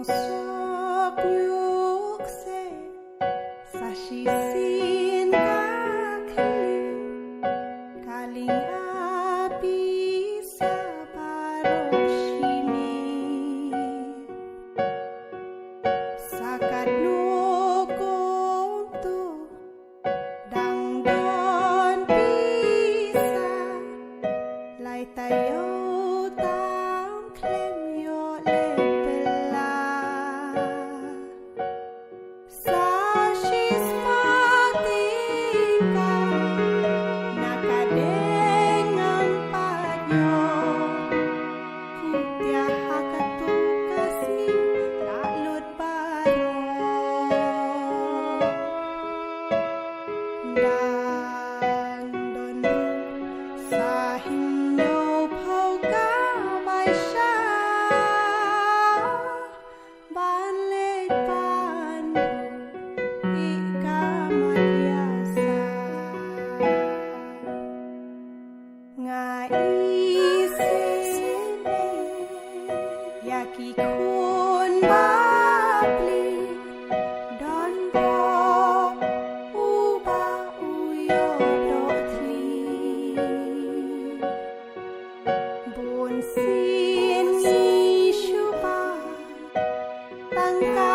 sok nyukse sasisin kakli kaling api sa paroshini sakat nukong tu dang don pisa lai tayo tam klem yo lepela sashis patika nakadengang padyo kutya hakatukas ni lalot baro dan donu sa hinyo phau ka bai sha ban le pan ika madiasa ngai sene yaki kun babli don bo uba uyo do thli bun sin ni shuba tang ka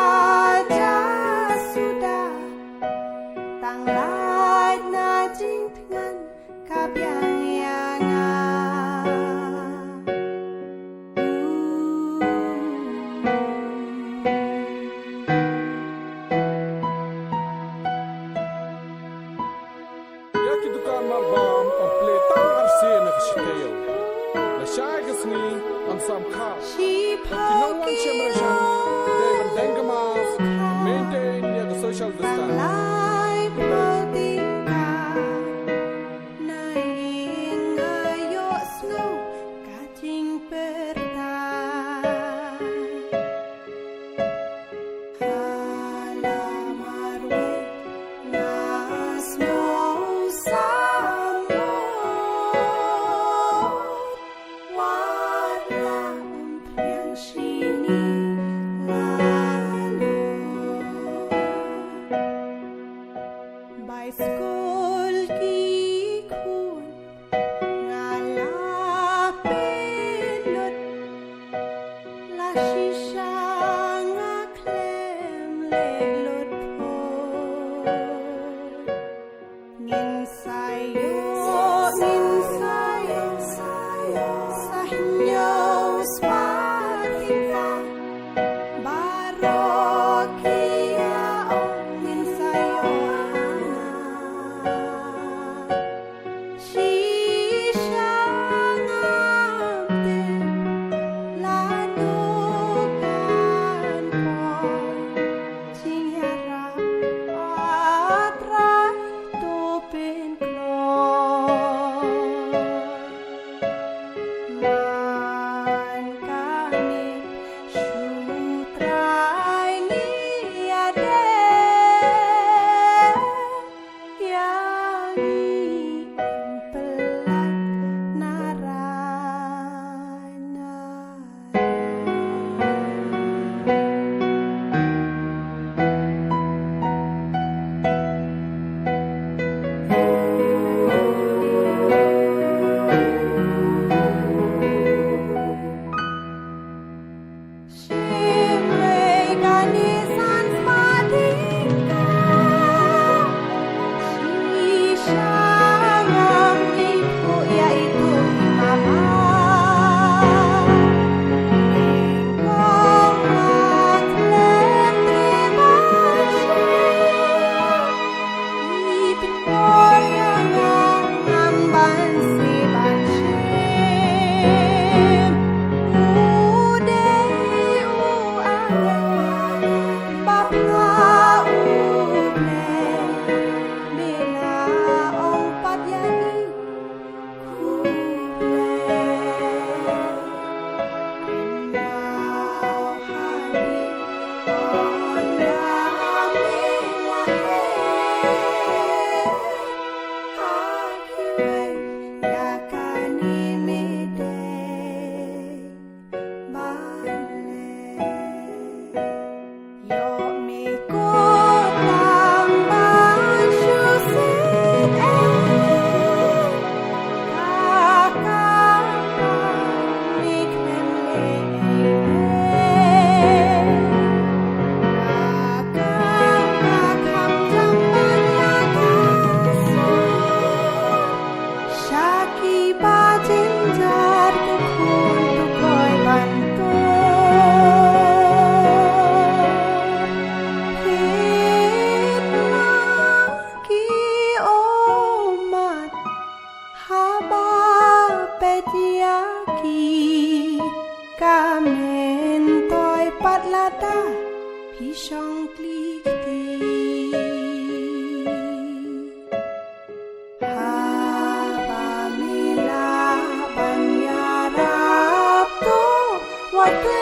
sudah tang lai na jing tngan ka byang yanga Yaki dukan marbam ang pletang arsi na kasitayo. Lasyagas ni ang samkha. she Kinawan siya merasyan. They were dengamas. Maintain niya the social distance. lai prodika naing ayo snow kating perta halamarwe ngasmo samo wala umpriang sini lalu Baiskol ki kun ngalapin lut la shisha nga klem le lut po ngin sayo sahinyo spatika barokia ongin sayo shisha ngamte lanukan po cingharap atray tupin man kami sutray niade yang pelak narana Shimrei ganisan spadika Shisha ngamlipu yaitu mama Ningkong maklem tribasya Ipin koryang ngamban si banshin Udei uangan bapla uble Bila ompat yani kuble Mau hani ondami lahe Akiwe yakani mide bale ta pisang klikti apabila penyarap tu waktu